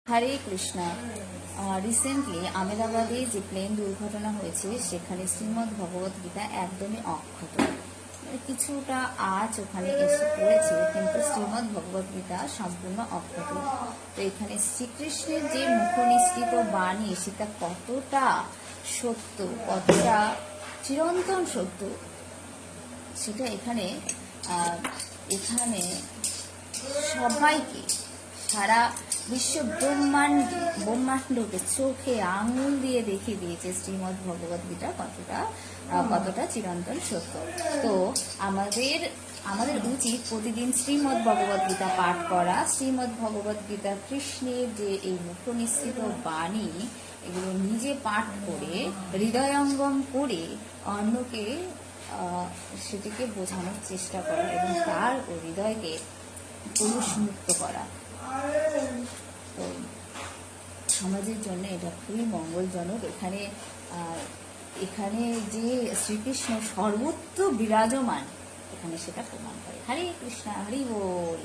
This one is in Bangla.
হরে কৃষ্ণা। রিসেন্টলি আহমেদাবাদে যে প্লেন দুর্ঘটনা হয়েছে সেখানে শ্রীমদ্ ভগবত গীতা একদমই অক্ষত, কিছুটা আজ ওখানে এসে পড়েছে, কিন্তু শ্রীমদ্ ভগবত গীতা সম্পূর্ণ অক্ষত। তো এখানে শ্রীকৃষ্ণের যে মুখনিসৃত বাণী সেটা কতটা সত্য, কতটা চিরন্তন সত্য, সেটা এখানে সবাইকে, সারা বিশ্ব ব্রহ্মাণ্ডকে চোখে আঙুল দিয়ে দেখিয়ে দিয়েছে শ্রীমদ্ ভগবত গীতা কতটা চিরন্তন সত্য। তো আমাদের উচিত প্রতিদিন শ্রীমদ্ ভগবত গীতা পাঠ করা, শ্রীমদ্ ভগবত গীতা কৃষ্ণের যে এই মুখনিসৃত বাণী, এগুলো নিজে পাঠ করে হৃদয়ঙ্গম করে অন্যকে সেটিকে বোঝানোর চেষ্টা করা এবং তার হৃদয়কে পুরুষমুক্ত করা। তো সমাজের জন্য এটা খুবই মঙ্গলজনক। এখানে যে শ্রীকৃষ্ণ সর্বত্র বিরাজমান, এখানে সেটা প্রমাণ করে। হরে কৃষ্ণ, হরি বল।